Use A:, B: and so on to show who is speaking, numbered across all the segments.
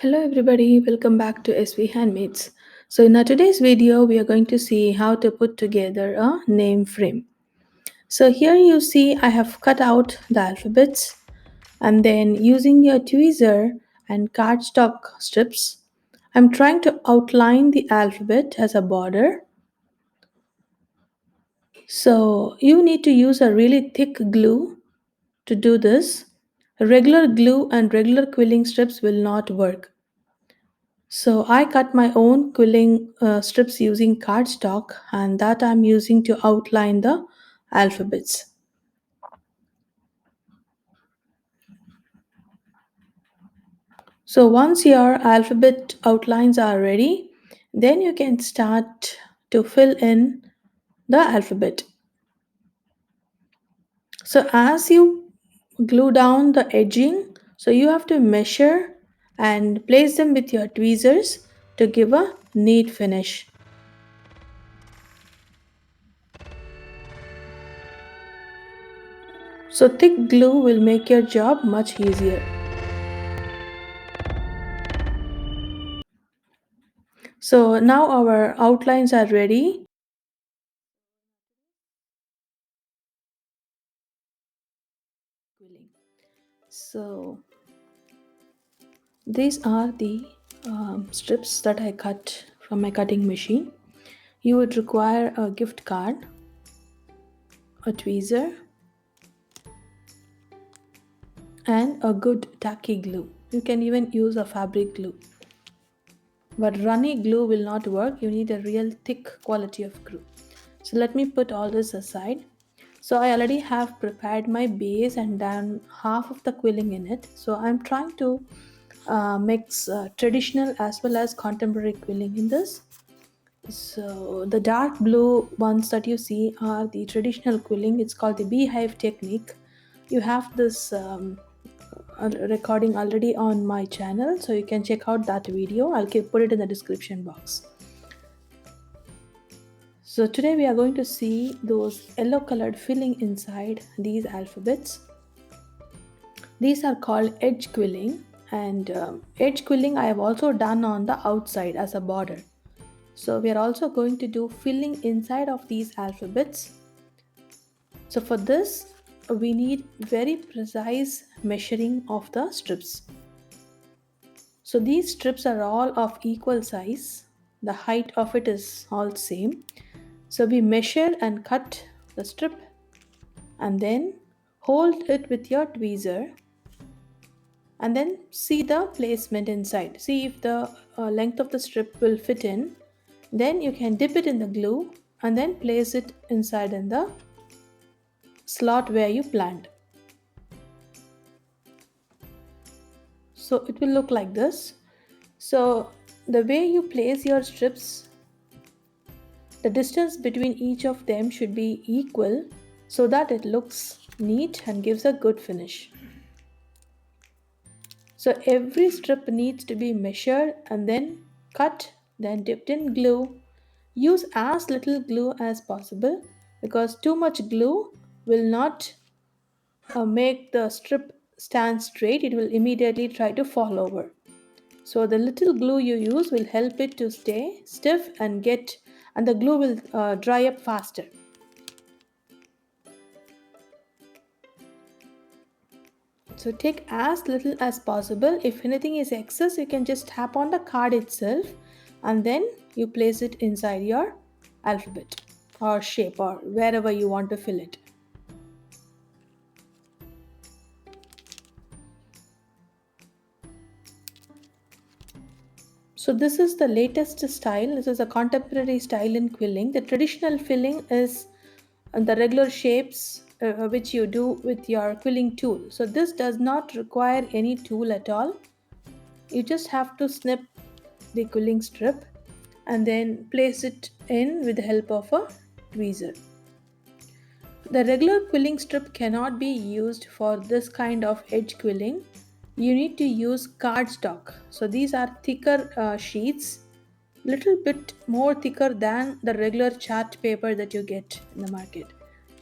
A: Hello everybody, welcome back to SV Handmaids. So in our today's video, we are going to see how to put together a name frame. So here you see I have cut out the alphabets and then using your tweezer and cardstock strips, I'm trying to outline the alphabet as a border. So you need to use a really thick glue to do this. Regular glue and regular quilling strips will not work. So I cut my own quilling strips using cardstock and that I'm using to outline the alphabets. So once your alphabet outlines are ready, then you can start to fill in the alphabet. So as you glue down the edging, so you have to measure and place them with your tweezers to give a neat finish. So thick glue will make your job much easier. So now our outlines are ready. So these are the strips that I cut from my cutting machine. You would require a gift card, a tweezer, and a good tacky glue. You can even use a fabric glue. But runny glue will not work. You need a real thick quality of glue. So let me put all this aside. So I already have prepared my base and done half of the quilling in it. So I'm trying to mix traditional as well as contemporary quilling in this. So the dark blue ones that you see are the traditional quilling. It's called the Beehive technique. You have this recording already on my channel, so you can check out that video. Put it in the description box. So today we are going to see those yellow colored filling inside these alphabets. These are called edge quilling, and edge quilling I have also done on the outside as a border. So we are also going to do filling inside of these alphabets. So for this we need very precise measuring of the strips. So these strips are all of equal size. The height of it is all same. So we measure and cut the strip and then hold it with your tweezer and then see the placement inside. See if the length of the strip will fit in. Then you can dip it in the glue and then place it inside in the slot where you planned. So it will look like this. So the way you place your strips, the distance between each of them should be equal so that it looks neat and gives a good finish. So every strip needs to be measured and then cut, then dipped in glue. Use as little glue as possible because too much glue will not make the strip stand straight. It will immediately try to fall over. So the little glue you use will help it to stay stiff and the glue will dry up faster. So take as little as possible. If anything is excess, you can just tap on the card itself and then you place it inside your alphabet or shape or wherever you want to fill it. So this is the latest style. This is a contemporary style in quilling. The traditional filling is the regular shapes which you do with your quilling tool. So this does not require any tool at all. You just have to snip the quilling strip and then place it in with the help of a tweezer. The regular quilling strip cannot be used for this kind of edge quilling. You need to use cardstock. So these are thicker sheets, little bit more thicker than the regular chart paper that you get in the market.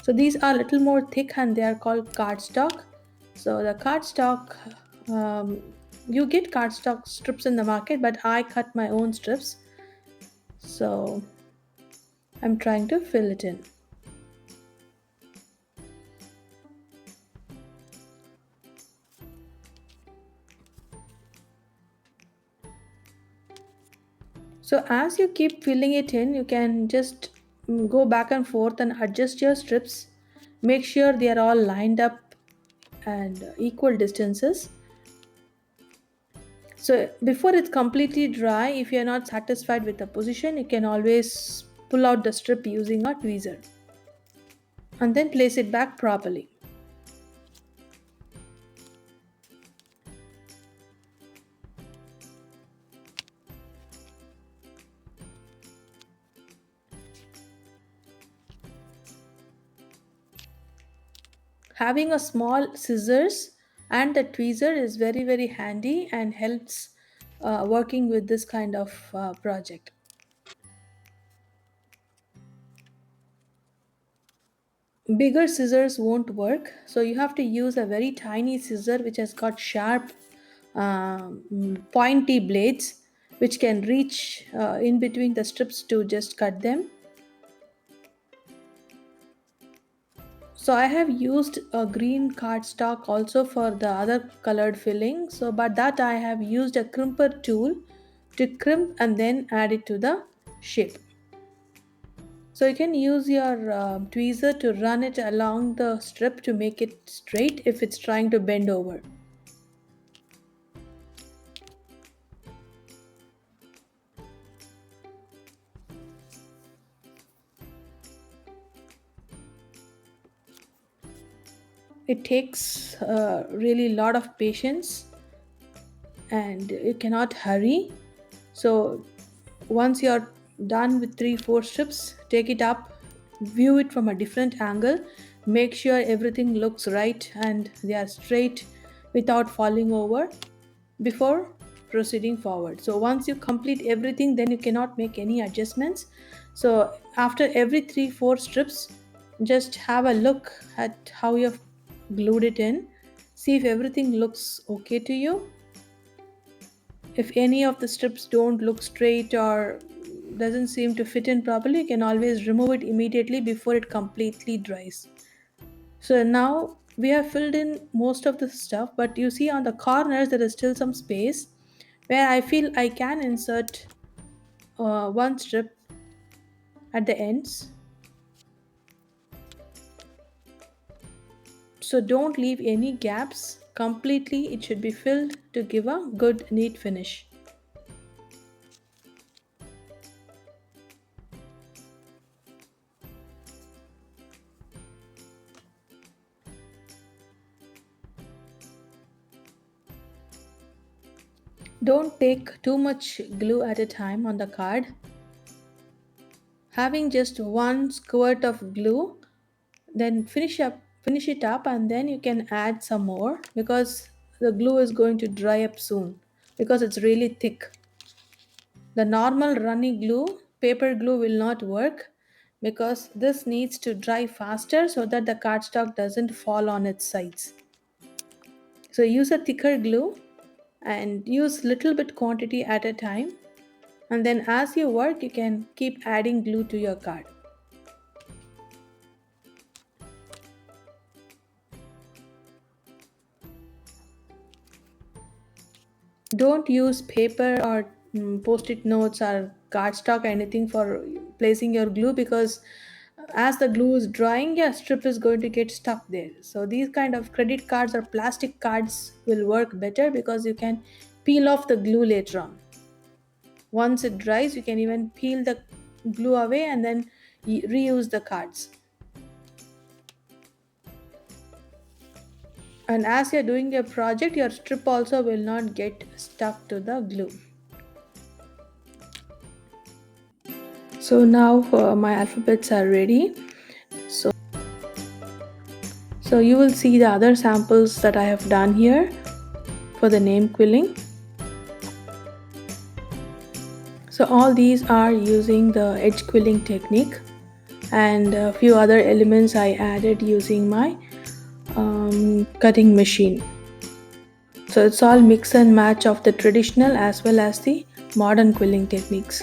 A: So these are little more thick and they are called cardstock. So the cardstock You get cardstock strips in the market, but I cut my own strips. So I'm trying to fill it in. So as you keep filling it in, you can just go back and forth and adjust your strips. Make sure they are all lined up and equal distances. So before it's completely dry, if you're not satisfied with the position, you can always pull out the strip using a tweezer and then place it back properly. Having a small scissors and the tweezer is very handy and helps working with this kind of project. Bigger scissors won't work, so you have to use a very tiny scissor which has got sharp pointy blades which can reach in between the strips to just cut them. So I have used a green cardstock also for the other colored filling, so but that I have used a crimper tool to crimp and then add it to the shape. So you can use your tweezer to run it along the strip to make it straight if it's trying to bend over. It takes really lot of patience and you cannot hurry. So once you're done with 3 4 strips, take it up, view it from a different angle, make sure everything looks right and they are straight without falling over before proceeding forward. So once you complete everything, then you cannot make any adjustments. So after every 3 4 strips, just have a look at how you've glued it in, see if everything looks okay to you. If any of the strips don't look straight or doesn't seem to fit in properly, you can always remove it immediately before it completely dries. So now we have filled in most of the stuff, but you see on the corners there is still some space where I feel I can insert one strip at the ends. So don't leave any gaps. Completely it should be filled to give a good neat finish. Don't take too much glue at a time on the card. Having just one squirt of glue, then finish it up and then you can add some more because the glue is going to dry up soon because it's really thick. The normal runny glue, paper glue will not work because this needs to dry faster so that the cardstock doesn't fall on its sides. So use a thicker glue and use little bit quantity at a time, and then as you work you can keep adding glue to your card. Don't use paper or post-it notes or cardstock or anything for placing your glue because as the glue is drying your strip is going to get stuck there. So these kind of credit cards or plastic cards will work better because you can peel off the glue later on. Once it dries you can even peel the glue away and then reuse the cards. And as you're doing your project, your strip also will not get stuck to the glue. So now my alphabets are ready. So, so you will see the other samples that I have done here for the name quilling. So all these are using the edge quilling technique, and a few other elements I added using my cutting machine. So it's all mix and match of the traditional as well as the modern quilling techniques.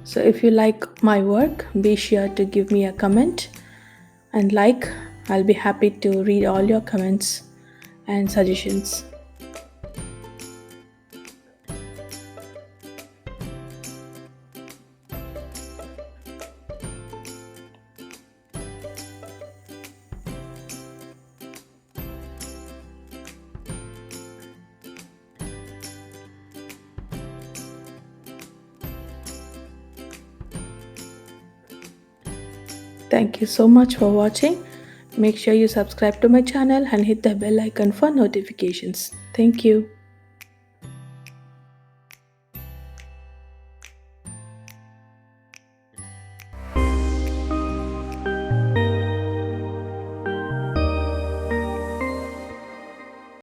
A: So if you like my work, be sure to give me a comment and like. I'll be happy to read all your comments and suggestions. Thank you so much for watching. Make sure you subscribe to my channel and hit the bell icon for notifications. Thank you.